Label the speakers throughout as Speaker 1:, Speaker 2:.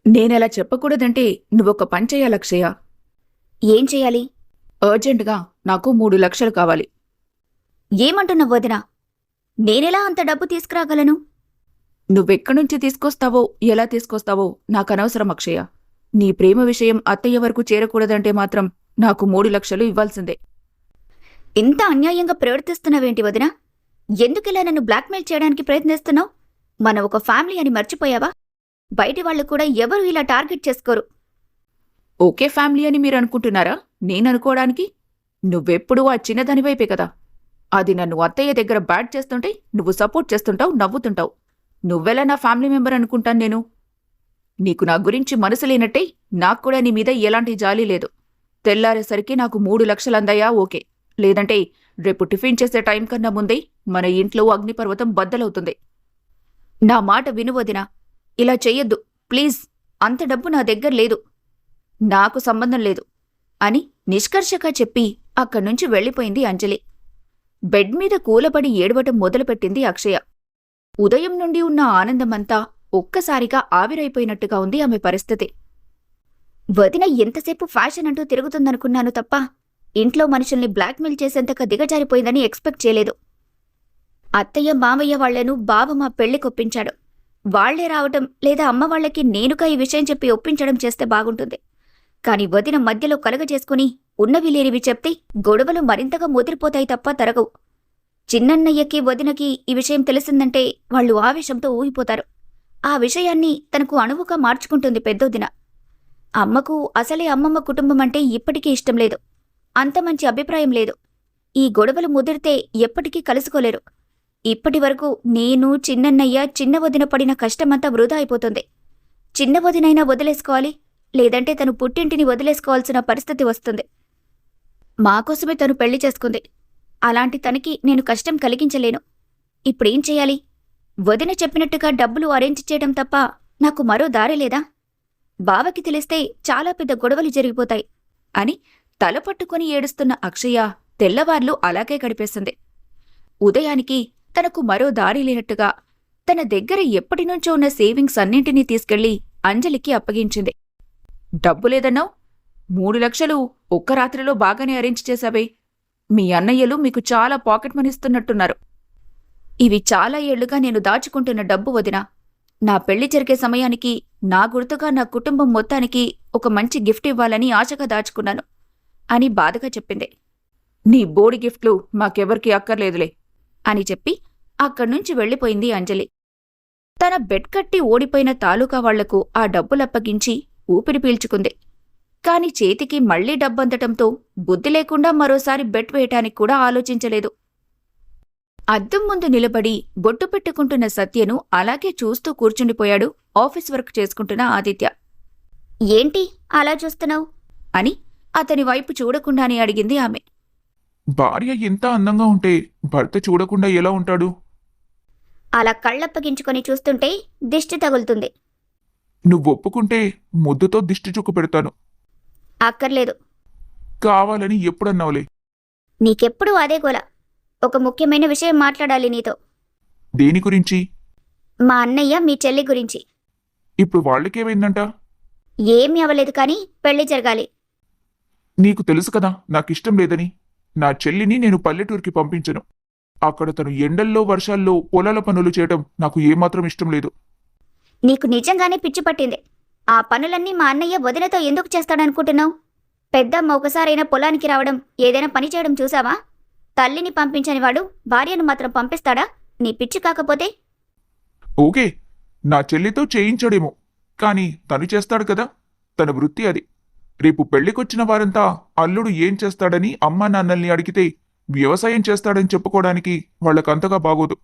Speaker 1: నేనలా చెప్పకూడదంటే నువ్వొక పని చెయ్యాలక్షయ్య.
Speaker 2: ఏం చెయ్యాలి?
Speaker 1: అర్జెంటుగా నాకు 3 లక్షలు కావాలి.
Speaker 2: ఏమంటున్నావు వదినా? నేనెలా అంత డబ్బు తీసుకురాగలను?
Speaker 1: నువ్వెక్కడ్నుంచి తీసుకొస్తావో, ఎలా తీసుకొస్తావో నాకనవసరం అక్షయ్య. నీ ప్రేమ విషయం అత్తయ్య వరకు చేరకూడదంటే మాత్రం నాకు 3 లక్షలు ఇవ్వాల్సిందే.
Speaker 2: ఇంత అన్యాయంగా ప్రవర్తిస్తున్నావేంటి వదినా? ఎందుకిలా నన్ను బ్లాక్మెయిల్ చేయడానికి ప్రయత్నిస్తున్నావు? మనం ఒక ఫ్యామిలీ అని మర్చిపోయావా? బయటి వాళ్ళు కూడా ఎవరు ఇలా టార్గెట్ చేసుకోరు.
Speaker 1: ఓకే ఫ్యామిలీ అని మీరనుకుంటున్నారా నేననుకోవడానికి? నువ్వెప్పుడూ ఆ చిన్నదాని వైపే కదా. అది నన్ను అత్తయ్య దగ్గర బ్యాడ్ చేస్తుంటే నువ్వు సపోర్ట్ చేస్తుంటావు, నవ్వుతుంటావు. నువ్వెలా నా ఫ్యామిలీ మెంబర్ అనుకుంటాను నేను? నీకు నా గురించి మనసు లేనట్టే నాక్కూడా నీ మీద ఎలాంటి జాలి లేదు. తెల్లారేసరికి నాకు 3 లక్షలు అందాయా ఓకే, లేదంటే రేపు టిఫిన్ చేసే టైం కన్నా ముందే మన ఇంట్లో అగ్నిపర్వతం బద్దలవుతుంది.
Speaker 2: నా మాట విను వదినా. ఇలా చెయ్యొద్దు ప్లీజ్. అంత డబ్బు నా దగ్గర లేదు. నాకు సంబంధం లేదు అని నిష్కర్షగా చెప్పి అక్కడ్నుంచి వెళ్ళిపోయింది అంజలి. బెడ్ మీద కూలబడి ఏడవటం మొదలుపెట్టింది అక్షయ. ఉదయం నుండి ఉన్న ఆనందమంతా ఒక్కసారిగా ఆవిరైపోయినట్టుగా ఉంది ఆమె పరిస్థితి. వదిన ఎంతసేపు ఫ్యాషన్ అంటూ తిరుగుతుందనుకున్నాను తప్ప ఇంట్లో మనుషుల్ని బ్లాక్మెయిల్ చేసేంతగా దిగజారిపోయిందని ఎక్స్పెక్ట్ చేయలేదు. అత్తయ్య మావయ్య వాళ్లను బావ మా పెళ్లికొప్పించాడు. వాళ్లే రావటం లేదా అమ్మ వాళ్లకి నేనుగా ఈ విషయం చెప్పి ఒప్పించడం చేస్తే బాగుంటుంది. కాని వదిన మధ్యలో కలగజేసుకుని ఉన్నవి లేనివి చెప్తే గొడవలు మరింతగా ముదిరిపోతాయి తప్ప తరగవు. చిన్నన్నయ్యకి వదినకి ఈ విషయం తెలిసిందంటే వాళ్లు ఆవేశంతో ఊగిపోతారు. ఆ విషయాన్ని తనకు అణువుగా మార్చుకుంటుంది పెద్దొదిన. అమ్మకు అసలే అమ్మమ్మ కుటుంబం అంటే ఇప్పటికీ ఇష్టం లేదు. అంత మంచి అభిప్రాయం లేదు. ఈ గొడవలు ముదిరితే ఎప్పటికీ కలుసుకోలేరు. ఇప్పటివరకు నేను, చిన్నన్నయ్య, చిన్న వదిన పడిన కష్టమంతా వృధా అయిపోతుంది. చిన్న వదినైనా వదిలేసుకోవాలి, లేదంటే తను పుట్టింటిని వదిలేసుకోవాల్సిన పరిస్థితి వస్తుంది. మాకోసమే తను పెళ్లి చేసుకుంది. అలాంటి తనకి నేను కష్టం కలిగించలేను. ఇప్పుడేం చెయ్యాలి? వదిన చెప్పినట్టుగా డబ్బులు అరేంజ్ చేయడం తప్ప నాకు మరో దారి లేదా? బావకి తెలిస్తే చాలా పెద్ద గొడవలు జరిగిపోతాయి
Speaker 1: అని తలపట్టుకుని ఏడుస్తున్న అక్షయ తెల్లవార్లు అలాగే గడిపేసింది. ఉదయానికి తనకు మరో దారి లేనట్టుగా తన దగ్గర ఎప్పటినుంచో ఉన్న సేవింగ్స్ అన్నింటినీ తీసుకెళ్లి అంజలికి అప్పగించింది. డబ్బు లేదన్నావు? 3 లక్షలు ఒక్క రాత్రిలో బాగానే అరేంజ్ చేశావే. మీ అన్నయ్యలు మీకు చాలా పాకెట్ మనీస్తున్నట్టున్నారు.
Speaker 2: ఇవి చాలా ఏళ్లుగా నేను దాచుకుంటున్న డబ్బు వదినా. నా పెళ్లి జరిగే సమయానికి నా గుర్తుగా నా కుటుంబం మొత్తానికి ఒక మంచి గిఫ్ట్ ఇవ్వాలని ఆశగా దాచుకున్నాను అని బాధగా చెప్పింది.
Speaker 1: నీ బోడి గిఫ్ట్లు మాకెవరికీ అక్కర్లేదులే
Speaker 2: అని చెప్పి అక్కడ్నుంచి వెళ్ళిపోయింది అంజలి. తన బెడ్ కట్టి ఓడిపోయిన తాలూకా వాళ్లకు ఆ డబ్బులప్పగించి ఊపిరి పీల్చుకుంది. కాని చేతికి మళ్లీ డబ్బందటంతో బుద్ధి లేకుండా మరోసారి బెట్ వేయటానికి కూడా ఆలోచించలేదు. అద్దం ముందు నిలబడి బొట్టు పెట్టుకుంటున్న సత్యను అలాగే చూస్తూ కూర్చుండిపోయాడు ఆఫీస్ వర్క్ చేసుకుంటున్న ఆదిత్య. ఏంటి అలా చూస్తున్నావు అని అతని వైపు చూడకుండానే అడిగింది ఆమె.
Speaker 3: భార్య ఎంత అందంగా ఉంటే భర్త చూడకుండా ఎలా ఉంటాడు?
Speaker 2: అలా కళ్ళప్పగించుకొని చూస్తుంటే దిష్టి తగులుతుంది.
Speaker 3: నువ్వు ఒప్పుకుంటే ముద్దుతో దిష్టి చుక్క పెడతాను.
Speaker 2: అక్కర్లేదు.
Speaker 3: కావాలని ఎప్పుడన్నావులే.
Speaker 2: నీకెప్పుడూ అదే గోల. ఒక ముఖ్యమైన విషయం మాట్లాడాలి నీతో.
Speaker 3: దేని గురించి?
Speaker 2: మా అన్నయ్య మీ చెల్లి గురించి.
Speaker 3: ఇప్పుడు వాళ్ళకేమైందంట?
Speaker 2: ఏమీ అవలేదు కాని పెళ్లి జరగాలి.
Speaker 3: నీకు తెలుసు కదా నాకిష్టం లేదని. నా చెల్లిని నేను పల్లెటూరికి పంపించను. అక్కడ తను ఎండల్లో వర్షాల్లో పొలాల పనులు చేయటం నాకు ఏమాత్రం ఇష్టం లేదు.
Speaker 2: నీకు నిజంగానే పిచ్చి పట్టింది. ఆ పనులన్నీ మా అన్నయ్య వదినతో ఎందుకు చేస్తాడనుకుంటున్నావు? పెద్దమ్మ ఒకసారైనా పొలానికి రావడం, ఏదైనా పని చేయడం చూసావా? తల్లిని పంపించని వాడు భార్యను మాత్రం పంపిస్తాడా? నీ పిచ్చి కాకపోతే.
Speaker 3: ఓకే, నా చెల్లితో చేయించడేమో, కానీ తను చేస్తాడు కదా, తన వృత్తి అది. రేపు పెళ్లికొచ్చిన వారంతా అల్లుడు ఏం చేస్తాడని అమ్మా నాన్నల్ని అడిగితే వ్యవసాయం చేస్తాడని చెప్పుకోవడానికి వాళ్ళకంతగా బాగోదు.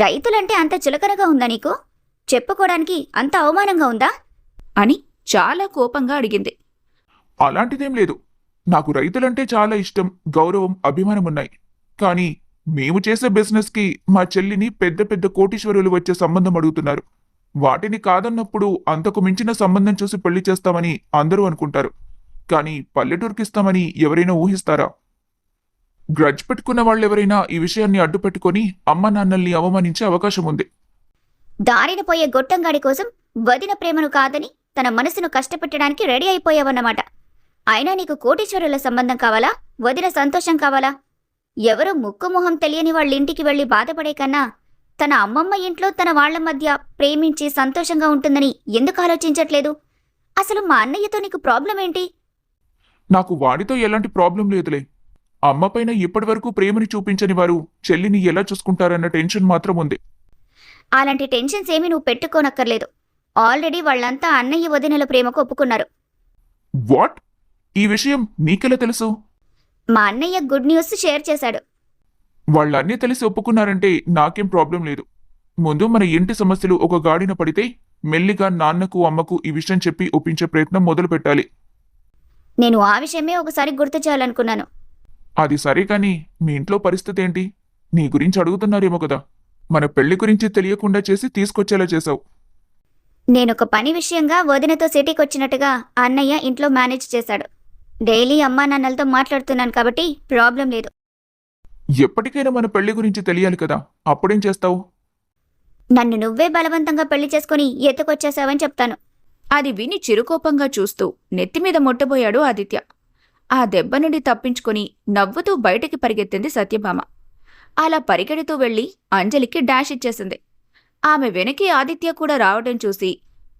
Speaker 2: రైతులంటే అంత చులకనగా ఉందా నీకు? చెప్పుకోవడానికి అంత అవమానంగా ఉందా
Speaker 1: అని చాలా కోపంగా అడిగింది.
Speaker 3: అలాంటిదేం లేదు. నాకు రైతులంటే చాలా ఇష్టం, గౌరవం, అభిమానమున్నాయి. కానీ మేము చేసే బిజినెస్కి మా చెల్లిని పెద్ద పెద్ద కోటీశ్వరులు వచ్చే సంబంధం అడుగుతున్నారు. వాటిని కాదన్నప్పుడు అంతకు మించిన సంబంధం చూసి పెళ్లి చేస్తామని అందరూ అనుకుంటారు. కానీ పల్లెటూరుకిస్తామని ఎవరైనా ఊహిస్తారా? గ్రడ్జ్ పెట్టుకున్న వాళ్ళెవరైనా ఈ విషయాన్ని అడ్డుపెట్టుకుని అమ్మ నాన్నల్ని అవమానించే అవకాశం ఉంది.
Speaker 2: దారిన పోయే గొట్టంగాడి కోసం వదిన ప్రేమను కాదని తన మనసును కష్టపెట్టడానికి రెడీ అయిపోయావన్నమాట. అయినా నీకు కోటీశ్వరుల సంబంధం కావాలా, వదిన సంతోషం కావాలా? ఎవరో ముక్కు మొహం తెలియని వాళ్ళ ఇంటికి వెళ్లి బాధపడే కన్నా తన అమ్మమ్మ ఇంట్లో తన వాళ్ల మధ్య ప్రేమించి సంతోషంగా ఉంటుందని ఎందుకు ఆలోచించట్లేదు? అసలు మా అన్నయ్యతో నీకు ప్రాబ్లం ఏంటి?
Speaker 3: నాకు వాడితో ఎలాంటి ప్రాబ్లం లేదులే. అమ్మపైన ఇప్పటివరకు ప్రేమని చూపించని వారు చెల్లిని ఎలా చూసుకుంటారన్న టెన్షన్ మాత్రం ఉంది.
Speaker 2: అలాంటి టెన్షన్స్ ఏమీ నువ్వు పెట్టుకోనక్కర్లేదు. ఆల్రెడీ వాళ్ళంతా అన్నయ్య వదినల ప్రేమకు ఒప్పుకున్నారు.
Speaker 3: వాట్? ఈ విషయం నీకెలా తెలుసు?
Speaker 2: మా అన్నయ్య గుడ్ న్యూస్ షేర్ చేశాడు.
Speaker 3: వాళ్ళన్నీ తెలిసి ఒప్పుకున్నారంటే నాకేం ప్రాబ్లం లేదు. ముందు మన ఇంటి సమస్యలు ఒక గాడిన పడితే మెల్లిగా నాన్నకు అమ్మకు ఈ విషయం చెప్పి ఒప్పించే ప్రయత్నం మొదలు పెట్టాలి.
Speaker 2: నేను ఆ విషయమే ఒకసారి గుర్తు చేయాలనుకున్నాను.
Speaker 3: అది సరే కానీ మీ ఇంట్లో పరిస్థితి ఏంటి? నీ గురించి అడుగుతున్నారేమో కదా. మన పెళ్లి గురించి తెలియకుండా చేసి తీసుకొచ్చేలా చేశావు.
Speaker 2: నేనొక పని విషయంగా వదినతో సిటీకి వచ్చినట్టుగా అన్నయ్య ఇంట్లో మేనేజ్ చేశాడు. డైలీ అమ్మా నాన్నలతో మాట్లాడుతున్నాను కాబట్టి ప్రాబ్లం లేదు.
Speaker 3: ఎప్పటికైనా మన పెళ్లి గురించి తెలియాలి కదా, అప్పుడేం చేస్తావు?
Speaker 2: నన్ను నువ్వే బలవంతంగా పెళ్లి చేసుకుని ఎత్తుకొచ్చేసావని చెప్తాను.
Speaker 1: అది విని చిరుకోపంగా చూస్తూ నెత్తిమీద మొట్టబోయాడు ఆదిత్య. ఆ దెబ్బ నుండి తప్పించుకుని నవ్వుతూ బయటికి పరిగెత్తింది సత్యభామ. అలా పరిగెడుతూ వెళ్లి అంజలికి డాష్ ఇచ్చేసింది. ఆమె వెనకే ఆదిత్య కూడా రావటం చూసి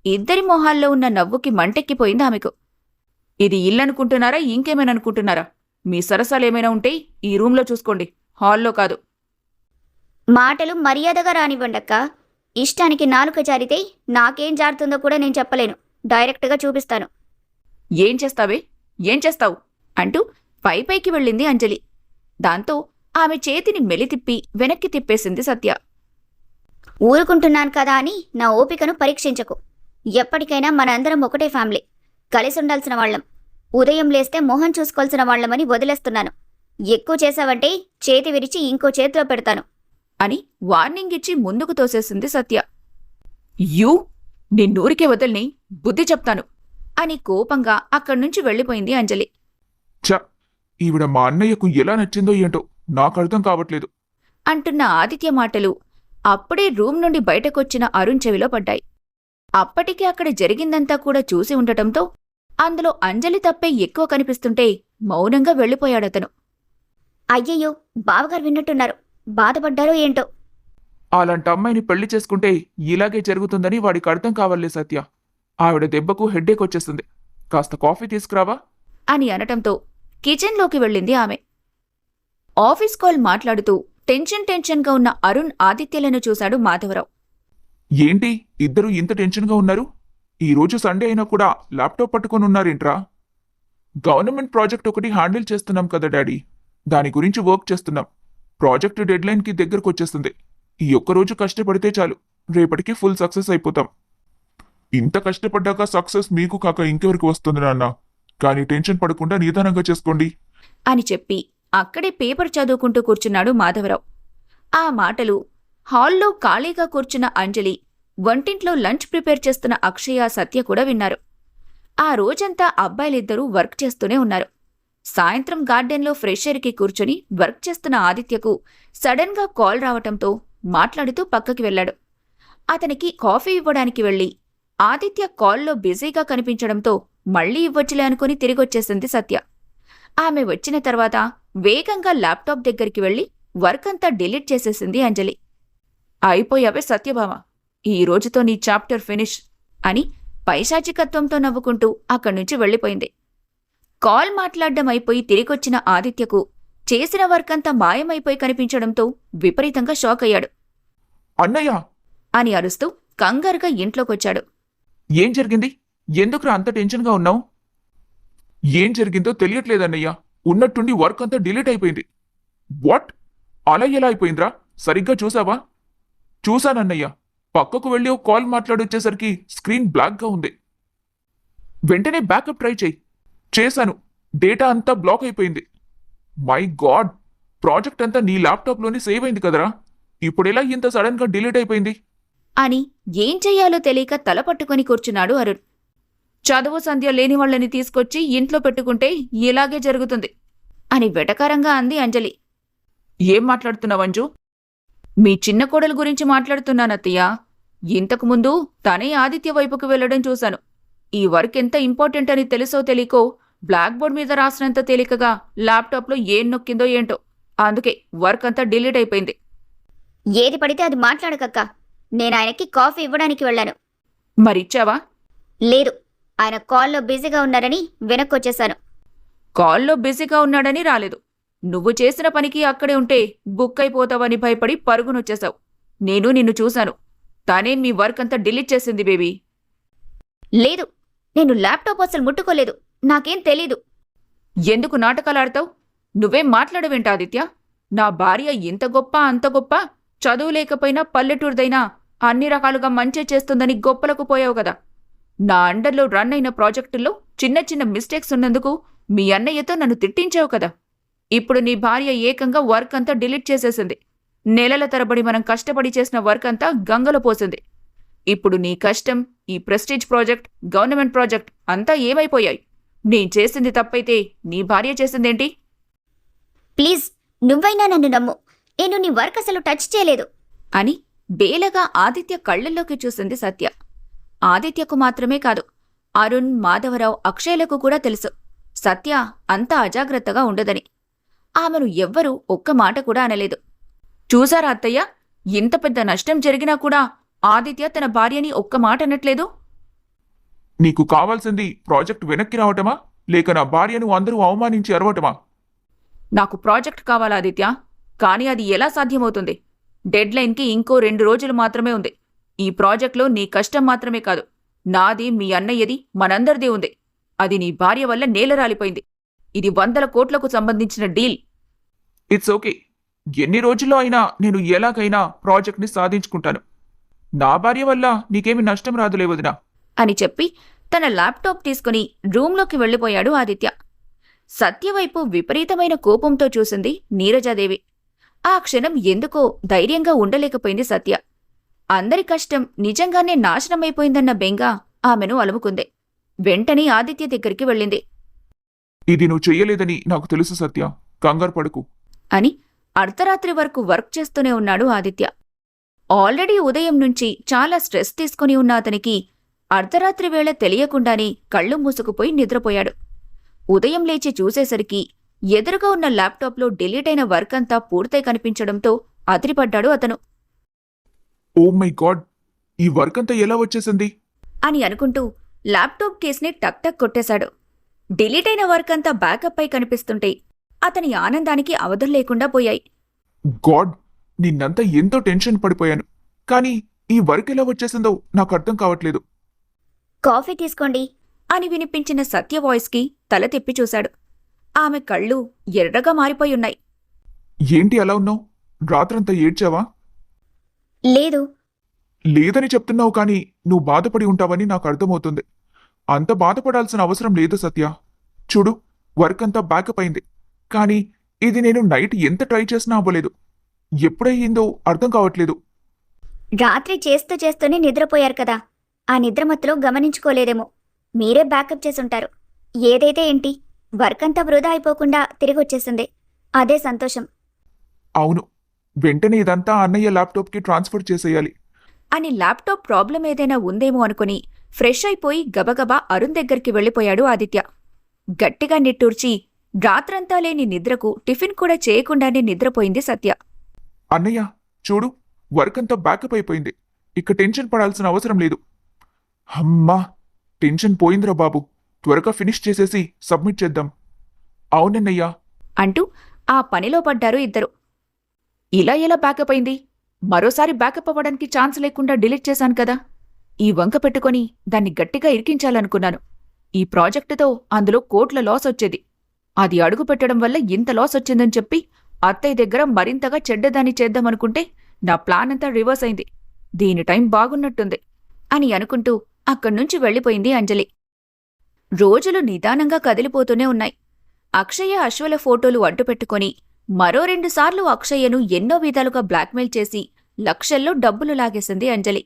Speaker 1: ఇద్దరి మొహాల్లో ఉన్న నవ్వుకి మంటెక్కిపోయింది ఆమెకు. ఇది ఇల్లనుకుంటున్నారా, ఇంకేమైననుకుంటున్నారా? మీ సరసాలేమైనా ఉంటే ఈ రూంలో చూసుకోండి, హాల్లో కాదు.
Speaker 2: మాటలు మర్యాదగా రానివ్వండక్క. ఇష్టానికి నాలుక జారితే నాకేం జారుతుందో కూడా నేను చెప్పలేను. డైరెక్ట్గా చూపిస్తాను.
Speaker 1: ఏం చేస్తావే, ఏం చేస్తావు అంటూ పైపైకి వెళ్ళింది అంజలి. దాంతో ఆమె చేతిని మెలితిప్పి వెనక్కి తిప్పేసింది సత్య.
Speaker 2: ఊరుకుంటున్నాను కదా అని నా ఓపికను పరీక్షించకు. ఎప్పటికైనా మనందరం ఒకటే ఫ్యామిలీ, కలిసి ఉండాల్సిన వాళ్ళం. ఉదయం లేస్తే మొహం చూసుకోవాల్సిన వాళ్ళమని వదిలేస్తున్నాను. ఎక్కువ చేశావంటే చేతి విరిచి ఇంకో చేతిలో పెడతాను
Speaker 1: అని వార్నింగ్ ఇచ్చి ముందుకు తోసేసింది సత్య. యూ, నిన్నూరికే వదల్ని, బుద్ధి చెప్తాను అని కోపంగా అక్కడ్నుంచి వెళ్ళిపోయింది అంజలి.
Speaker 3: చ, ఈవిడ మా అన్నయ్యకు ఎలా నచ్చిందో ఏంటో నాకు అర్థం కావట్లేదు
Speaker 1: అంటున్న ఆదిత్య మాటలు అప్పుడే రూమ్ నుండి బయటకొచ్చిన అరుణ్ చెవిలో పడ్డాయి. అప్పటికే అక్కడ జరిగిందంతా కూడా చూసి ఉండటంతో అందులో అంజలి తప్పే ఎక్కువ కనిపిస్తుంటే మౌనంగా వెళ్ళిపోయాడతను.
Speaker 2: అయ్యయ్యో, బావగారు విన్నట్టున్నారు. బాధపడ్డారో ఏంటో.
Speaker 3: అలాంటి అమ్మాయిని పెళ్లి చేసుకుంటే ఇలాగే జరుగుతుందని వాడికి అర్థం కావాలే సత్య. ఆవిడ దెబ్బకు హెడ్డేక్ వచ్చేస్తుంది. కాస్త కాఫీ తీసుకురావా
Speaker 1: అని అనటంతో కిచెన్లోకి వెళ్ళింది ఆమె. ఆఫీస్ కాల్ మాట్లాడుతూ టెన్షన్గా ఉన్న అరుణ్ ఆదిత్యలను చూశాడు మాధవరావు.
Speaker 3: ఏంటి ఇద్దరు ఇంత టెన్షన్గా ఉన్నారు? ఈ రోజు సండే అయినా కూడా ల్యాప్టాప్ పట్టుకొని ఉన్నారేంట్రా? గవర్నమెంట్ ప్రాజెక్ట్ ఒకటి హ్యాండిల్ చేస్తున్నాం కదా డాడీ, దాని గురించి వర్క్ చేస్తున్నాం. ప్రాజెక్ట్ డెడ్లైన్కి దగ్గరకు వచ్చేస్తుంది. ఈ ఒక్కరోజు కష్టపడితే చాలు, రేపటికి ఫుల్ సక్సెస్ అయిపోతాం. ఇంత కష్టపడ్డాక సక్సెస్ మీకు కాక ఇంకెవరికి వస్తుంది నాన్న? కానీ టెన్షన్ పడకుండా నిదానంగా చేసుకోండి
Speaker 1: అని చెప్పి అక్కడే పేపర్ చదువుకుంటూ కూర్చున్నాడు మాధవరావు. ఆ మాటలు హాల్లో ఖాళీగా కూర్చున్న అంజలి, వంటింట్లో లంచ్ ప్రిపేర్ చేస్తున్న అక్షయ, సత్య కూడా విన్నారు. ఆ రోజంతా అబ్బాయిలిద్దరూ వర్క్ చేస్తూనే ఉన్నారు. సాయంత్రం గార్డెన్లో ఫ్రెష్ ఎయిర్కి కూర్చొని వర్క్ చేస్తున్న ఆదిత్యకు సడన్గా కాల్ రావటంతో మాట్లాడుతూ పక్కకి వెళ్లాడు. అతనికి కాఫీ ఇవ్వడానికి వెళ్లి ఆదిత్య కాల్లో బిజీగా కనిపించడంతో మళ్లీ ఇవ్వచ్చులే అనుకుని తిరిగొచ్చేసింది సత్య. ఆమె వచ్చిన తర్వాత వేగంగా ల్యాప్టాప్ దగ్గరికి వెళ్లి వర్క్ అంతా డిలీట్ చేసేసింది అంజలి. అయిపోయావే సత్యభామ, ఈ రోజుతో నీ చాప్టర్ ఫినిష్ అని పైశాచికత్వంతో నవ్వుకుంటూ అక్కడ్నుంచి వెళ్ళిపోయింది. కాల్ మాట్లాడ్డం అయిపోయి తిరిగొచ్చిన ఆదిత్యకు చేసిన వర్క్ అంతా మాయమైపోయి కనిపించడంతో విపరీతంగా షాక్ అయ్యాడు.
Speaker 3: అన్నయ్య
Speaker 1: అని అరుస్తూ కంగారుగా ఇంట్లోకొచ్చాడు.
Speaker 3: ఏం జరిగింది? ఎందుకురా అంత టెన్షన్గా ఉన్నావు? ఏం జరిగిందో తెలియట్లేదన్నయ్య. ఉన్నట్టుండి వర్క్ అంతా డిలీట్ అయిపోయింది. వాట్? అలా ఎలా అయిపోయిందిరా? సరిగ్గా చూసావా? చూశానన్నయ్య. పక్కకు వెళ్ళి ఓ కాల్ మాట్లాడొచ్చేసరికి స్క్రీన్ బ్లాక్గా ఉంది. వెంటనే బ్యాకప్ ట్రై చేయి. చేశాను. డేటా అంతా బ్లాక్ అయిపోయింది. మై గాడ్, ప్రాజెక్ట్ అంతా నీ ల్యాప్టాప్లోనే సేవ్ అయింది కదరా. ఇప్పుడెలా ఇంత సడన్గా డిలీట్ అయిపోయింది
Speaker 1: అని ఏం చెయ్యాలో తెలియక తల పట్టుకుని కూర్చున్నాడు అరుణ్. చదువు సంధ్య లేని వాళ్ళని తీసుకొచ్చి ఇంట్లో పెట్టుకుంటే ఇలాగే జరుగుతుంది అని వెటకారంగా అంది అంజలి. ఏం మాట్లాడుతున్నావంజు? మీ చిన్న కోడలు గురించి మాట్లాడుతున్నానత్తయ్యా. ఇంతకుముందు తనే ఆదిత్య వైపుకు వెళ్లడం చూశాను. ఈ వర్క్ ఎంత ఇంపార్టెంట్ అని తెలుసో తెలియకో బ్లాక్ బోర్డ్ మీద రాసినంత తేలికగా ల్యాప్టాప్లో ఏం నొక్కిందో ఏంటో. అందుకే వర్క్ అంతా డిలీట్ అయిపోయింది.
Speaker 2: ఏది పడితే అది మాట్లాడకక్క. నేను ఆయనకి కాఫీ ఇవ్వడానికి వెళ్ళాను.
Speaker 1: మరిచ్చావా?
Speaker 2: లేదు, ఆయన కాల్లో బిజీగా ఉన్నారని వెనక్కొచ్చేశాను.
Speaker 1: కాల్లో బిజీగా ఉన్నాడని రాలేదు. నువ్వు చేసిన పనికి అక్కడే ఉంటే బుక్ అయిపోతావని భయపడి పరుగునొచ్చేశావు. నేను నిన్ను చూశాను. తానే మీ వర్క్ అంతా డిలీట్ చేసింది బేబీ.
Speaker 2: లేదు, నేను ల్యాప్టాప్ అసలు ముట్టుకోలేదు. నాకేం తెలీదు.
Speaker 1: ఎందుకు నాటకాలాడతావు? నువ్వేం మాట్లాడవేంట ఆదిత్య? నా భార్య ఇంత గొప్ప అంత గొప్ప, చదువు లేకపోయినా పల్లెటూరుదైనా అన్ని రకాలుగా మంచి చేస్తుందని గొప్పలకు పోయావు కదా. నా అండర్లో రన్ అయిన ప్రాజెక్టుల్లో చిన్న చిన్న మిస్టేక్స్ ఉన్నందుకు మీ అన్నయ్యతో నన్ను తిట్టించావు కదా. ఇప్పుడు నీ భార్య ఏకంగా వర్క్ అంతా డిలీట్ చేసేసింది. నెలల తరబడి మనం కష్టపడి చేసిన వర్క్ అంతా గంగలో పోసింది. ఇప్పుడు నీ కష్టం, ఈ ప్రెస్టీజ్ ప్రాజెక్ట్, గవర్నమెంట్ ప్రాజెక్ట్ అంతా ఏమైపోయాయి? నేను చేసింది తప్పైతే నీ భార్య చేసిందేంటి?
Speaker 2: ప్లీజ్, నువ్వైనా నన్ను నమ్ము. నేను నీ వర్క్ అసలు టచ్ చేయలేదు
Speaker 1: అని బేలగా ఆదిత్య కళ్ళల్లోకి చూసింది సత్య. ఆదిత్యకు మాత్రమే కాదు, అరుణ్, మాధవరావు, అక్షయ్లకు కూడా తెలుసు సత్య అంత అజాగ్రత్తగా ఉండదని. ఆమెను ఎవ్వరూ ఒక్క మాట కూడా అనలేదు. చూసారా అత్తయ్య, ఇంత పెద్ద నష్టం జరిగినా కూడా ఆదిత్య తన భార్యని ఒక్క మాట అనట్లేదు.
Speaker 3: నీకు కావాల్సింది ప్రాజెక్ట్ వెనక్కి రావటమా, లేక నా భార్యను అందరూ అవమానించి అరవటమా?
Speaker 1: నాకు ప్రాజెక్ట్ కావాలా ఆదిత్య, కానీ అది ఎలా సాధ్యమవుతుంది? డెడ్లైన్కి ఇంకో 2 రోజులు మాత్రమే ఉంది. ఈ ప్రాజెక్ట్లో నీ కష్టం మాత్రమే కాదు, నాది, మీ అన్నయ్యది, మనందరిది ఉంది. అది నీ భార్య వల్ల నేలరాలిపోయింది. ఇది 100 కోట్లకు సంబంధించిన డీల్.
Speaker 3: It's okay. ఎన్ని రోజుల్లో అయినా నేను ఎలాగైనా ప్రాజెక్ట్ని సాధించుకుంటాను. నా భార్య వల్ల నీకేమి నష్టం రాదులే వదినా
Speaker 1: అని చెప్పి తన ల్యాప్టాప్ తీసుకుని రూంలోకి వెళ్ళిపోయాడు ఆదిత్య. సత్యవైపు విపరీతమైన కోపంతో చూసింది నీరజాదేవి. ఆ క్షణం ఎందుకో ధైర్యంగా ఉండలేకపోయింది సత్య. అందరి కష్టం నిజంగానే నాశనమైపోయిందన్న బెంగ ఆమెను అలుముకుంది. వెంటనే ఆదిత్య దగ్గరికి వెళ్ళింది.
Speaker 3: ఇది నువ్వు చెయ్యలేదని నాకు తెలుసు సత్య, కంగారు పడుకు
Speaker 1: అని అర్ధరాత్రి వరకు వర్క్ చేస్తూనే ఉన్నాడు ఆదిత్య. ఆల్రెడీ ఉదయం నుంచి చాలా స్ట్రెస్ తీసుకుని ఉన్న అతనికి అర్ధరాత్రి వేళ తెలియకుండానే కళ్ళు మూసుకుపోయి నిద్రపోయాడు. ఉదయం లేచి చూసేసరికి ఎదురుగా ఉన్న ల్యాప్టాప్లో డిలీట్ అయిన వర్క్ అంతా పూర్తయి కనిపించడంతో అదిరిపడ్డాడు అతను.
Speaker 3: ఓ మై గాడ్, ఈ వర్క్ అంతా ఎలా వచ్చేసింది
Speaker 1: అని అనుకుంటూ ల్యాప్టాప్ కేస్ని టక్ టక్ కొట్టేశాడు. డిలీట్ అయిన వర్క్ అంతా బ్యాకప్ అయి కనిపిస్తుంటే అతని ఆనందానికి అవధులు లేకుండా పోయాయి.
Speaker 3: గాడ్, నిన్నంతా ఎంతో టెన్షన్ పడిపోయాను. కానీ ఈ వర్క్ ఎలా వచ్చేసిందో నాకు అర్థం కావట్లేదు.
Speaker 2: కాఫీ తీసుకోండి
Speaker 1: అని వినిపించిన సత్య వాయిస్కి తల తిప్పి చూశాడు. ఆమె కళ్ళు ఎర్రగా మారిపోయున్నాయి.
Speaker 3: ఏంటి అలా ఉన్నావు? రాత్రంతా ఏడ్చావా?
Speaker 2: లేదు.
Speaker 3: లేదని చెప్తున్నావు, కానీ నువ్వు బాధపడి ఉంటావని నాకు అర్థమవుతుంది. అంత బాధపడాల్సిన అవసరం లేదు సత్య. చూడు, వర్క్ అంతా బ్యాకప్ అయింది. కానీ ఇది నేను నైట్ ఎంత ట్రై చేసినా అవ్వలేదు. ఎప్పుడయ్యిందో అర్థం కావట్లేదు.
Speaker 2: రాత్రి చేస్తూనే నిద్రపోయారు కదా, ఆ నిద్రమత్తులో గమనించుకోలేదేమో. మీరే బ్యాకప్ చేసుంటారు. ఏదైతే ఏంటి, వర్క్ అంతా వృధా అయిపోకుండా తిరిగొచ్చేసింది. అదే సంతోషం.
Speaker 3: అవును, వెంటనే ఇదంతా అన్నయ్య ల్యాప్టాప్కి ట్రాన్స్ఫర్ చేసేయాలి
Speaker 1: అని ల్యాప్టాప్ ప్రాబ్లం ఏదైనా ఉందేమో అనుకుని ఫ్రెష్ అయిపోయి గబగబా అరుణ్ దగ్గరికి వెళ్ళిపోయాడు ఆదిత్య. గట్టిగా నిట్టూర్చి రాత్రంతా లేని నిద్రకు టిఫిన్ కూడా చేయకుండానే నిద్రపోయింది సత్య.
Speaker 3: అన్నయ్య చూడు, వర్క్ అంతా బ్యాకప్ అయిపోయింది. ఇక టెన్షన్ పడాల్సిన అవసరం లేదు. అమ్మా, టెన్షన్ పోయిందిరా బాబు. త్వరగా ఫినిష్ చేసేసి సబ్మిట్ చేద్దాం. అవునన్నయ్యా
Speaker 1: అంటూ ఆ పనిలో పడ్డారు ఇద్దరు. ఇలా ఎలా బ్యాకప్ అయింది? మరోసారి బ్యాకప్ అవ్వడానికి ఛాన్స్ లేకుండా డిలీట్ చేశాను కదా. ఈ వంక పెట్టుకొని దాన్ని గట్టిగా ఇరికించాలనుకున్నాను. ఈ ప్రాజెక్టుతో అందులో కోట్ల లాస్ వచ్చేది. అది అడుగు పెట్టడం వల్ల ఇంత లాస్ వచ్చిందని చెప్పి అత్తయ్య దగ్గర మరింతగా చెడ్డదాన్ని చేద్దామనుకుంటే నా ప్లాన్ అంతా రివర్స్ అయింది. దీని టైం బాగున్నట్టుంది అని అనుకుంటూ అక్కడ్నుంచి వెళ్ళిపోయింది అంజలి. రోజులు నిదానంగా కదిలిపోతూనే ఉన్నాయి. అక్షయ్య అశ్వల ఫోటోలు అడ్డుపెట్టుకొని మరో 2 సార్లు అక్షయ్యను ఎన్నో విధాలుగా బ్లాక్మెయిల్ చేసి లక్షల్లో డబ్బులు లాగేసింది అంజలి.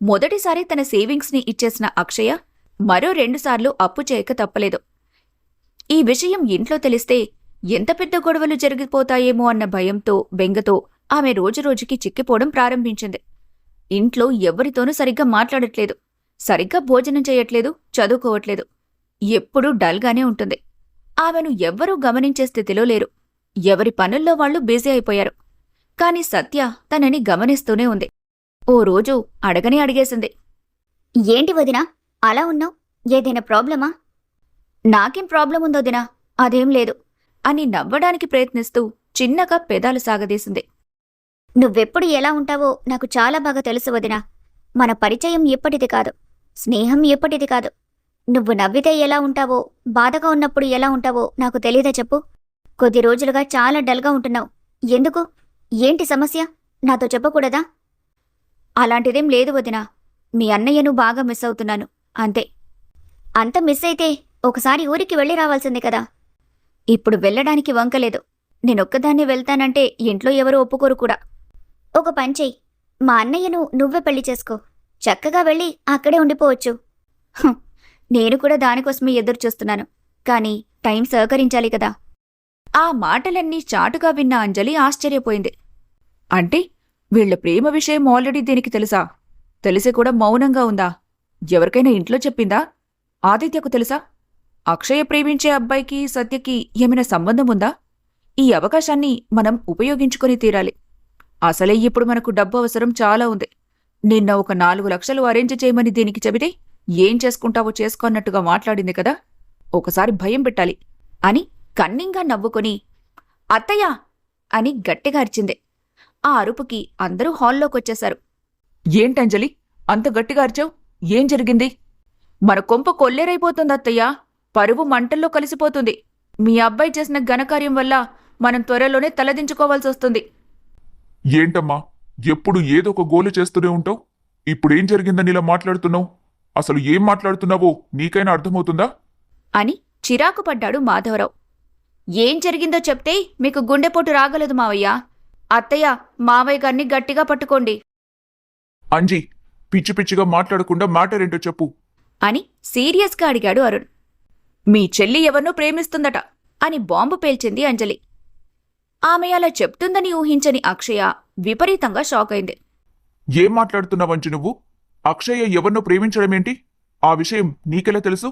Speaker 1: మొదటిసారి తన సేవింగ్స్ని ఇచ్చేసిన అక్షయ్య మరో 2 సార్లు అప్పు చేయక తప్పలేదు. ఈ విషయం ఇంట్లో తెలిస్తే ఎంత పెద్ద గొడవలు జరిగిపోతాయేమో అన్న భయంతో, బెంగతో ఆమె రోజురోజుకి చిక్కిపోవడం ప్రారంభించింది.
Speaker 2: ఇంట్లో ఎవరితోనూ సరిగ్గా మాట్లాడట్లేదు, సరిగ్గా భోజనం చేయట్లేదు, చదువుకోవట్లేదు. ఎప్పుడూ డల్గానే ఉంటుంది. ఆమెను ఎవ్వరూ గమనించే స్థితిలో లేరు. ఎవరి పనుల్లో వాళ్లు బిజీ అయిపోయారు. కాని సత్య తనని గమనిస్తూనే ఉంది. ఓ రోజు అడగనే అడిగేసింది.
Speaker 4: ఏంటి వదినా అలా ఉన్నావు? ఏదైనా ప్రాబ్లమా?
Speaker 2: నాకేం ప్రాబ్లం ఉందో దినా? అదేం లేదు అని నవ్వడానికి ప్రయత్నిస్తూ చిన్నగా పెదాలు సాగదీసింది.
Speaker 4: నువ్వెప్పుడు ఎలా ఉంటావో నాకు చాలా బాగా తెలుసు వదినా. మన పరిచయం ఎప్పటిది కాదు, స్నేహం ఎప్పటిది కాదు. నువ్వు నవ్వితే ఎలా ఉంటావో, బాధగా ఉన్నప్పుడు ఎలా ఉంటావో నాకు తెలీదా చెప్పు? కొద్ది రోజులుగా చాలా డల్గా ఉంటున్నావు. ఎందుకు? ఏంటి సమస్య? నాతో చెప్పకూడదా?
Speaker 2: అలాంటిదేం లేదు వదినా. మీ అన్నయ్యను బాగా మిస్ అవుతున్నాను, అంతే.
Speaker 4: అంత మిస్ అయితే ఒకసారి ఊరికి వెళ్ళి రావాల్సింది కదా.
Speaker 2: ఇప్పుడు వెళ్ళడానికి వంకలేదు. నేనొక్కదాన్నే వెళ్తానంటే ఇంట్లో ఎవరూ ఒప్పుకోరు కూడా.
Speaker 4: ఒక పని చెయ్యి, మా అన్నయ్యను నువ్వే పెళ్లి చేసుకో. చక్కగా వెళ్ళి అక్కడే ఉండిపోవచ్చు.
Speaker 2: నేను కూడా దానికోసమే ఎదురుచూస్తున్నాను. కాని టైం సహకరించాలి కదా. ఆ మాటలన్నీ చాటుగా విన్న అంజలి ఆశ్చర్యపోయింది.
Speaker 1: అంటే వీళ్ల ప్రేమ విషయం ఆల్రెడీ దీనికి తెలుసా? తెలిసి కూడా మౌనంగా ఉందా? ఎవరికైనా ఇంట్లో చెప్పిందా? ఆదిత్యకు తెలుసా? అక్షయ ప్రేమించే అబ్బాయికి సత్యకి ఏమైనా సంబంధం ఉందా? ఈ అవకాశాన్ని మనం ఉపయోగించుకొని తీరాలి. అసలే ఇప్పుడు మనకు డబ్బు అవసరం చాలా ఉంది. నిన్న ఒక 4 లక్షలు అరేంజ్ చేయమని దీనికి చెబితే ఏం చేసుకుంటావో చేసుకోన్నట్టుగా మాట్లాడింది కదా. ఒకసారి భయం పెట్టాలి
Speaker 2: అని కన్నింగా నవ్వుకొని అత్తయ్యా అని గట్టిగా అరిచింది. ఆ అరుపుకి అందరూ హాల్లోకొచ్చేశారు.
Speaker 1: ఏంటంజలి అంత గట్టిగా అరిచావు? ఏం జరిగింది? మన కొంప కొల్లేరైపోతుంది అత్తయ్యా. పరువు మంటల్లో కలిసిపోతుంది. మీ అబ్బాయి చేసిన ఘనకార్యం వల్ల మనం త్వరలోనే తలదించుకోవాల్సి వస్తుంది.
Speaker 3: ఏంటమ్మా, ఎప్పుడు ఏదో ఒక గోలు చేస్తూనే ఉంటావు? ఇప్పుడేం జరిగిందని ఇలా మాట్లాడుతున్నావు? అసలు ఏం మాట్లాడుతున్నావో నీకైనా అర్థమవుతుందా?
Speaker 2: అని చిరాకు పడ్డాడు మాధవరావు. ఏం జరిగిందో చెప్తే మీకు గుండెపోటు రాగలదు మావయ్య. అత్తయ్య, మావయ్య గారిని గట్టిగా పట్టుకోండి
Speaker 3: అంజీ, పిచ్చి పిచ్చిగా మాట్లాడకుండా మ్యాటర్ ఏంటో చెప్పు
Speaker 2: అని సీరియస్గా అడిగాడు అరుణ్.
Speaker 1: మీ చెల్లి ఎవరినో ప్రేమిస్తుందట
Speaker 2: అని బాంబు పేల్చింది అంజలి. ఆమె అలా చెప్తుందని ఊహించని అక్షయ విపరీతంగా షాక్ అయింది.
Speaker 3: ఏం మాట్లాడుతున్నావంజి నువ్వు? అక్షయ ఎవరినో ప్రేమించడమేంటి? ఆ విషయం నీకెలా తెలుసు?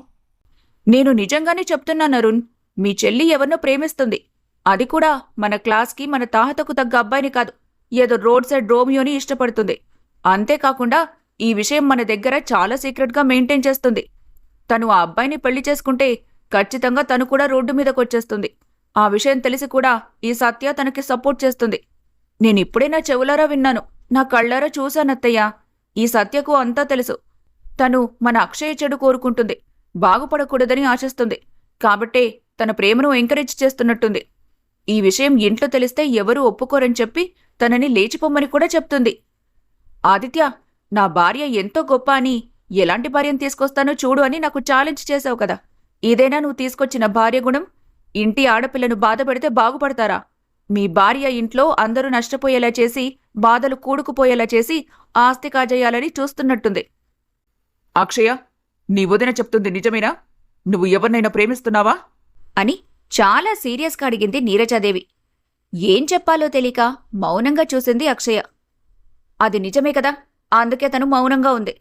Speaker 1: నేను నిజంగానే చెప్తున్నాను అరుణ్. మీ చెల్లి ఎవరినో ప్రేమిస్తుంది. అది కూడా మన క్లాస్కి మన తాహతకు తగ్గ అబ్బాయిని కాదు, ఏదో రోడ్ సైడ్ రోమియోని ఇష్టపడుతుంది. అంతేకాకుండా ఈ విషయం మన దగ్గర చాలా సీక్రెట్గా మెయింటైన్ చేస్తుంది. తను ఆ అబ్బాయిని పెళ్లి చేసుకుంటే ఖచ్చితంగా తను కూడా రోడ్డు మీదకొచ్చేస్తుంది. ఆ విషయం తెలిసి కూడా ఈ సత్య తనకి సపోర్ట్ చేస్తుంది. నేనిప్పుడే నా చెవులారా విన్నాను, నా కళ్ళారా చూశానత్తయ్యా. ఈ సత్యకు అంతా తెలుసు. తను మన అక్షయ చెడు కోరుకుంటుంది, బాగుపడకూడదని ఆశిస్తుంది. కాబట్టే తన ప్రేమను ఎంకరేజ్ చేస్తున్నట్టుంది. ఈ విషయం ఇంట్లో తెలిస్తే ఎవరూ ఒప్పుకోరని చెప్పి తనని లేచిపోమ్మని కూడా చెప్తుంది. ఆదిత్య, నా భార్య ఎంతో గొప్ప అని, ఎలాంటి భార్యను తీసుకొస్తానో చూడు అని నాకు ఛాలెంజ్ చేశావు కదా. ఇదేనా నువ్వు తీసుకొచ్చిన భార్య గుణం? ఇంటి ఆడపిల్లను బాధపెడితే బాగుపడతారా? మీ భార్య ఇంట్లో అందరూ నష్టపోయేలా చేసి, బాధలు కూడుకుపోయేలా చేసి, ఆస్తి కాజేయాలని చూస్తున్నట్టుంది. అక్షయ, నీ వదిన చెప్తుంది నిజమేనా? నువ్వు ఎవరినైనా ప్రేమిస్తున్నావా
Speaker 2: అని చాలా సీరియస్గా అడిగింది నీరజాదేవి. ఏం చెప్పాలో తెలియక మౌనంగా చూసింది అక్షయ. అది నిజమే కదా, అందుకే తను మౌనంగా ఉంది.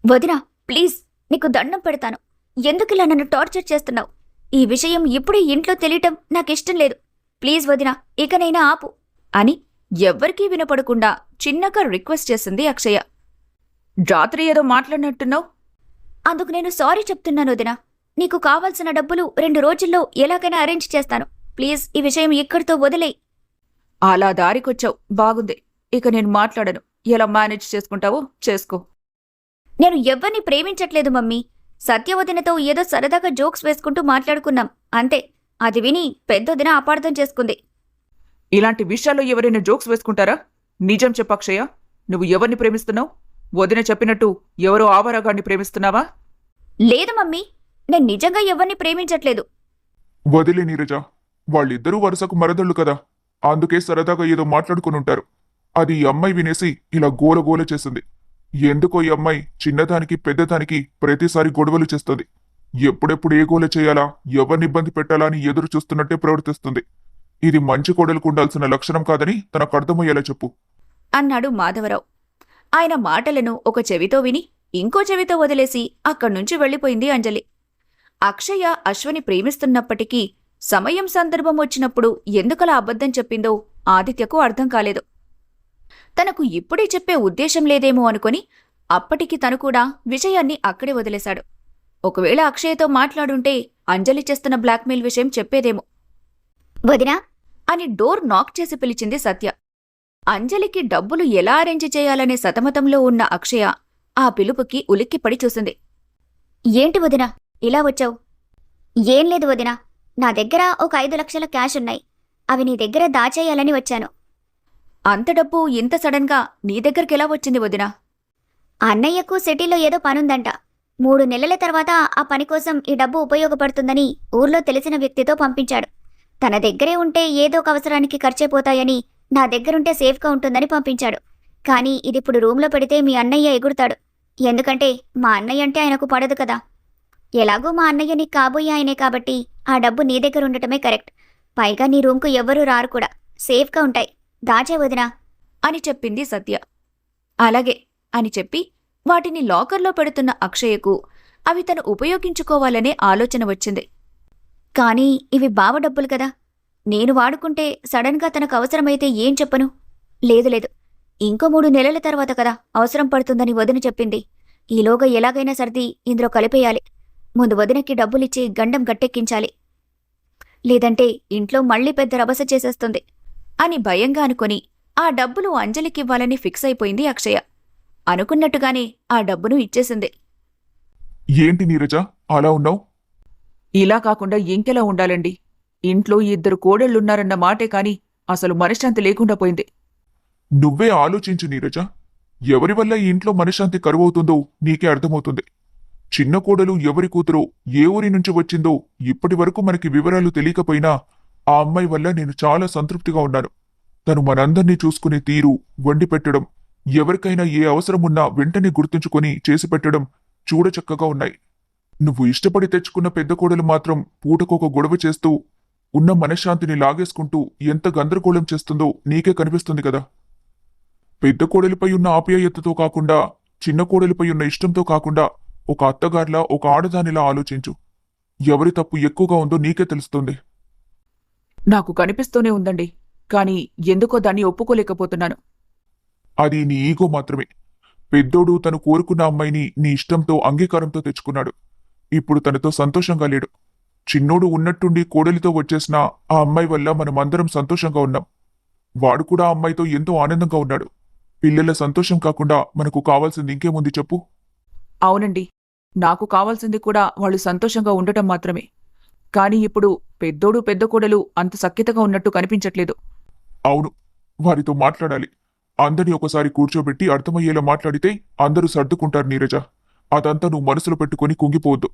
Speaker 4: వదినా ప్లీజ్, నీకు దండం పెడతాను. ఎందుకిలా నన్ను టార్చర్ చేస్తున్నావు? ఈ విషయం ఇప్పుడే ఇంట్లో తెలియటం నాకిష్టం లేదు. ప్లీజ్ వదినా, ఇకనైనా ఆపు
Speaker 2: అని ఎవ్వరికీ వినపడకుండా చిన్నగా రిక్వెస్ట్ చేసింది అక్షయ.
Speaker 1: రాత్రి ఏదో మాట్లాడినట్టున్నావు.
Speaker 4: అందుకు నేను సారీ చెప్తున్నాను వదినా. నీకు కావాల్సిన డబ్బులు 2 రోజుల్లో ఎలాగైనా అరేంజ్ చేస్తాను. ప్లీజ్ ఈ విషయం ఇక్కడితో వదిలేయ్.
Speaker 1: అలా దారికొచ్చావు, బాగుంది. ఇక నేను మాట్లాడను. ఎలా మేనేజ్ చేసుకుంటావో చేసుకో.
Speaker 4: నేను ఎవ్వరిని ప్రేమించట్లేదు మమ్మీ. సత్యవదినతో ఏదో సరదాగా జోక్స్ వేసుకుంటూ మాట్లాడుకున్నాం, అంతే. అది విని పెద్దొదిన అపార్థం చేసుకుంది.
Speaker 1: ఇలాంటి విషయాల్లో ఎవరైనా జోక్స్ వేసుకుంటారా? నిజం చెప్పు అక్షయ, నువ్వు ఎవరిని ప్రేమిస్తున్నావు? వదిన చెప్పినట్టు ఎవరో ఆవరాగాన్ని ప్రేమిస్తున్నావా?
Speaker 4: లేదు మమ్మీ, నేను నిజంగా ఎవరిని ప్రేమించట్లేదు.
Speaker 3: వదిలే నీరజ, వాళ్ళిద్దరూ వరుసకు మరదళ్ళు కదా, అందుకే సరదాగా ఏదో మాట్లాడుకునుంటారు. అది ఈ అమ్మాయి వినేసి ఇలా గోల చేసింది. ఎందుకో ఈ అమ్మాయి చిన్నదానికి పెద్దదానికి ప్రతిసారి గొడవలు చేస్తుంది. ఎప్పుడెప్పుడు ఏ గోల చేయాలా, ఎవరిని ఇబ్బంది పెట్టాలా అని ఎదురు చూస్తున్నట్టే ప్రవర్తిస్తుంది. ఇది మంచి కోడలకు ఉండాల్సిన లక్షణం కాదని తనకు అర్థమయ్యేలా చెప్పు
Speaker 2: అన్నాడు మాధవరావు. ఆయన మాటలను ఒక చెవితో విని ఇంకో చెవితో వదిలేసి అక్కడ్నుంచి వెళ్ళిపోయింది అంజలి. అక్షయ అశ్వని ప్రేమిస్తున్నప్పటికీ సమయం సందర్భం వచ్చినప్పుడు ఎందుకలా అబద్ధం చెప్పిందో ఆదిత్యకు అర్థం కాలేదు. తనకు ఇప్పుడే చెప్పే ఉద్దేశం లేదేమో అనుకుని అప్పటికి తను కూడా విషయాన్ని అక్కడే వదిలేశాడు. ఒకవేళ అక్షయతో మాట్లాడుంటే అంజలి చేస్తున్న బ్లాక్మెయిల్ విషయం చెప్పేదేమో.
Speaker 4: వదినా,
Speaker 2: అని డోర్ నాక్ చేసి పిలిచింది సత్య. అంజలికి డబ్బులు ఎలా అరేంజ్ చేయాలనే సతమతంలో ఉన్న అక్షయ ఆ పిలుపుకి ఉలిక్కిపడి చూసింది.
Speaker 4: ఏంటి వదినా ఇలా వచ్చావు? ఏం లేదు వదినా, నా దగ్గర ఒక 5 లక్షల క్యాష్ ఉన్నాయి. అవి నీ దగ్గర దాచేయాలని వచ్చాను.
Speaker 2: అంత డబ్బు ఇంత సడన్గా నీ దగ్గరికెలా వచ్చింది వదినా?
Speaker 4: అన్నయ్యకు సిటీలో ఏదో పనుందంట. 3 నెలల తర్వాత ఆ పని కోసం ఈ డబ్బు ఉపయోగపడుతుందని ఊర్లో తెలిసిన వ్యక్తితో పంపించాడు. తన దగ్గరే ఉంటే ఏదో ఒక అవసరానికి ఖర్చైపోతాయని, నా దగ్గరుంటే సేఫ్గా ఉంటుందని పంపించాడు. కానీ ఇదిప్పుడు రూమ్లో పెడితే మీ అన్నయ్య ఎగురుతాడు. ఎందుకంటే మా అన్నయ్య అంటే ఆయనకు పడదు కదా. ఎలాగో మా అన్నయ్య నీ కాబోయే ఆయనే కాబట్టి ఆ డబ్బు నీ దగ్గర ఉండటమే కరెక్ట్. పైగా నీ రూమ్కు ఎవ్వరూ రారు కూడా. సేఫ్గా ఉంటాయి. దాచే వదినా
Speaker 2: అని చెప్పింది సత్య. అలాగే అని చెప్పి వాటిని లాకర్లో పెడుతున్న అక్షయకు అవి తను ఉపయోగించుకోవాలనే ఆలోచన వచ్చింది. కానీ ఇవి బావ డబ్బులు కదా, నేను వాడుకుంటే సడన్గా తనకు అవసరమైతే ఏం చెప్పను? లేదు, ఇంకో 3 నెలల తర్వాత కదా అవసరం పడుతుందని వదిన చెప్పింది. ఈలోగా ఎలాగైనా సర్ది ఇందులో కలిపేయాలి. ముందు వదినకి డబ్బులిచ్చి గండం గట్టెక్కించాలి, లేదంటే ఇంట్లో మళ్లీ పెద్ద రభస చేసేస్తుంది అని భయంగా అనుకొని ఆ డబ్బులు అంజలికివ్వాలని ఫిక్స్ అయిపోయింది అక్షయ. అనుకున్నట్టుగానే ఆ డబ్బును ఇచ్చేసింది.
Speaker 3: ఏంటి నీరజ అలా ఉన్నావు?
Speaker 1: ఇలా కాకుండా ఇంకెలా ఉండాలండి? ఇంట్లో 2 కోడళ్లున్నారన్న మాటే కాని అసలు మనశ్శాంతి లేకుండా పోయింది.
Speaker 3: నువ్వే ఆలోచించు నీరజ. ఎవరి వల్ల ఈ ఇంట్లో మనశ్శాంతి కరువవుతుందో నీకే అర్థమవుతుంది. చిన్న కోడలు ఎవరి కూతురో, ఏ ఊరి నుంచి వచ్చిందో ఇప్పటి వరకు మనకి వివరాలు తెలియకపోయినా ఆ అమ్మాయి వల్ల నేను చాలా సంతృప్తిగా ఉన్నాను. తను మనందర్నీ చూసుకునే తీరు, వండి పెట్టడం, ఎవరికైనా ఏ అవసరమున్నా వెంటనే గుర్తుంచుకొని చేసి పెట్టడం చూడచక్కగా ఉన్నాయి. నువ్వు ఇష్టపడి తెచ్చుకున్న పెద్ద కోడలు మాత్రం పూటకొక గొడవ చేస్తూ ఉన్న మనశ్శాంతిని లాగేసుకుంటూ ఎంత గందరగోళం చేస్తుందో నీకే కనిపిస్తుంది కదా. పెద్ద కోడలిపై ఉన్న ఆప్యాయతతో కాకుండా, చిన్న కోడలిపై ఉన్న ఇష్టంతో కాకుండా ఒక అత్తగారిలా, ఒక ఆడదానిలా ఆలోచించు. ఎవరి తప్పు ఎక్కువగా ఉందో నీకే తెలుస్తుంది.
Speaker 1: నాకు కనిపిస్తూనే ఉందండి, కానీ ఎందుకో దాన్ని ఒప్పుకోలేకపోతున్నాను.
Speaker 3: అది నీ ఈగో మాత్రమే. పెద్దోడు తను కోరుకున్న అమ్మాయిని నీ ఇష్టంతో, అంగీకారంతో తెచ్చుకున్నాడు. ఇప్పుడు తనతో సంతోషంగా లేడు. చిన్నోడు ఉన్నట్టుండి కోడలితో వచ్చేసిన ఆ అమ్మాయి వల్ల మనమందరం సంతోషంగా ఉన్నాం. వాడు కూడా ఆ అమ్మాయితో ఎంతో ఆనందంగా ఉన్నాడు. పిల్లల సంతోషం కాకుండా మనకు కావాల్సింది ఇంకేముంది చెప్పు?
Speaker 1: అవునండి, నాకు కావాల్సింది కూడా వాళ్ళు సంతోషంగా ఉండటం మాత్రమే. కాని ఇప్పుడు పెద్దోడు పెద్ద కోడలు అంత సఖ్యతగా ఉన్నట్టు కనిపించట్లేదు.
Speaker 3: అవును, వారితో మాట్లాడాలి. అందరినీ ఒకసారి కూర్చోబెట్టి అర్థమయ్యేలా మాట్లాడితే అందరూ సర్దుకుంటారు నీరజ. అదంతా నువ్వు మనసులో పెట్టుకుని కుంగిపోవద్దు.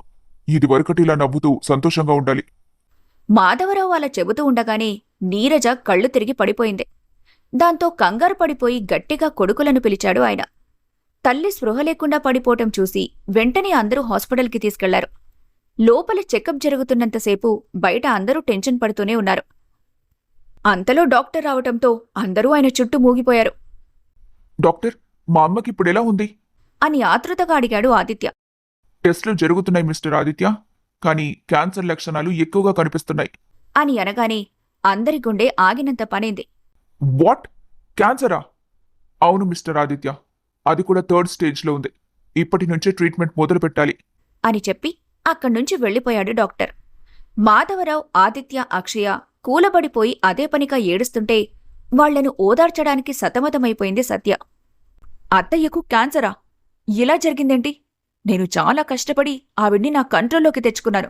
Speaker 3: ఇది వరకటిలా నవ్వుతూ సంతోషంగా ఉండాలి.
Speaker 2: మాధవరావు అలా చెబుతూ ఉండగానే నీరజ కళ్ళు తిరిగి పడిపోయింది. దాంతో కంగారు పడిపోయి గట్టిగా కొడుకులను పిలిచాడు ఆయన. తల్లి స్పృహ లేకుండా పడిపోవటం చూసి వెంటనే అందరూ హాస్పిటల్కి తీసుకెళ్లారు. లోపల చెకప్ జరుగుతున్నంతసేపు బయట అందరూ టెన్షన్ పడుతూనే ఉన్నారు. అంతలో డాక్టర్ రావటంతో అందరూ ఆయన చుట్టూ మూగిపోయారు.
Speaker 3: డాక్టర్, మా అమ్మకి ఇప్పుడెలా ఉంది
Speaker 2: అని ఆతృతగా అడిగాడు ఆదిత్య.
Speaker 3: టెస్టులు జరుగుతున్నాయి మిస్టర్ ఆదిత్య, కానీ క్యాన్సర్ లక్షణాలు ఎక్కువగా కనిపిస్తున్నాయి
Speaker 2: అని అనగానే అందరి గుండె ఆగినంత పనైంది.
Speaker 3: వాట్? క్యాన్సరా? అవును మిస్టర్ ఆదిత్య, అది కూడా 3rd స్టేజ్లో ఉంది. ఇప్పటి నుంచే ట్రీట్మెంట్ మొదలు పెట్టాలి
Speaker 2: అని చెప్పి అక్కడ్నుంచి వెళ్లిపోయాడు డాక్టర్. మాధవరావు, ఆదిత్య, అక్షయ కూలబడిపోయి అదే పనిగా ఏడుస్తుంటే వాళ్లను ఓదార్చడానికి సతమతమైపోయింది సత్య.
Speaker 1: అత్తయ్యకు క్యాన్సరా? ఇలా జరిగిందేంటి? నేను చాలా కష్టపడి ఆవిడ్ని నా కంట్రోల్లోకి తెచ్చుకున్నాను.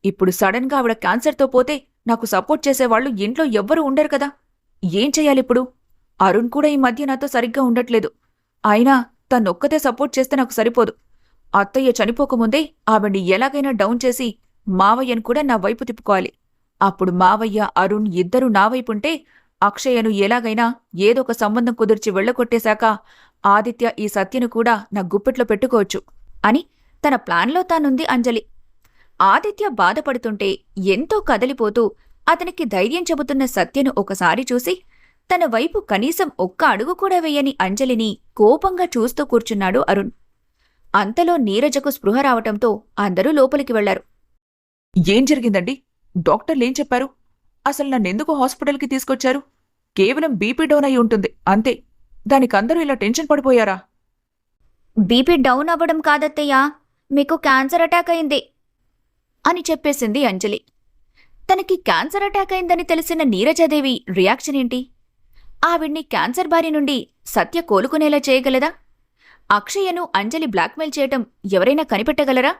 Speaker 1: ఇప్పుడు సడన్గా ఆవిడ క్యాన్సర్తో పోతే నాకు సపోర్ట్ చేసేవాళ్లు ఇంట్లో ఎవ్వరూ ఉండరు కదా. ఏం చెయ్యాలిప్పుడు? అరుణ్ కూడా ఈ మధ్య నాతో సరిగ్గా ఉండట్లేదు. అయినా తనొక్కతే సపోర్ట్ చేస్తే నాకు సరిపోదు. అత్తయ్య చనిపోకముందే ఆవిడ్ని ఎలాగైనా డౌన్ చేసి మావయ్యను కూడా నా వైపు తిప్పుకోవాలి. అప్పుడు మావయ్య, అరుణ్ ఇద్దరూ నా వైపుంటే అక్షయను ఎలాగైనా ఏదొక సంబంధం కుదిర్చి వెళ్లగొట్టేశాక ఆదిత్య ఈ సత్యను కూడా నా గుప్పెట్లో పెట్టుకోవచ్చు అని తన ప్లాన్లో తానుంది అంజలి. ఆదిత్య బాధపడుతుంటే ఎంతో కదలిపోతూ అతనికి ధైర్యం చెబుతున్న సత్యను ఒకసారి చూసి
Speaker 2: తన వైపు కనీసం ఒక్క అడుగు కూడా వేయని అంజలిని కోపంగా చూస్తూ కూర్చున్నాడు అరుణ్. అంతలో నీరజకు స్పృహ రావటంతో అందరూ లోపలికి వెళ్లారు.
Speaker 1: ఏం జరిగిందండి? డాక్టర్లేం చెప్పారు? అసలు నన్నెందుకు హాస్పిటల్కి తీసుకొచ్చారు? కేవలం బీపీ డౌన్ అయి ఉంటుంది అంతే. దానికందరూ ఇలా టెన్షన్ పడిపోయారా?
Speaker 2: బీపీ డౌన్ అవ్వడం కాదత్తయ్యా, మీకు క్యాన్సర్ అటాక్ అయింది అని చెప్పేసింది అంజలి. తనకి క్యాన్సర్ అటాక్ అయిందని తెలిసిన నీరజాదేవి రియాక్షన్ ఏంటి? ఆవిడ్ని క్యాన్సర్ బారి నుండి సత్య కోలుకునేలా చేయగలదా? అక్షయను అంజలి బ్లాక్మెయిల్ చేయటం ఎవరైనా కనిపెట్టగలరా?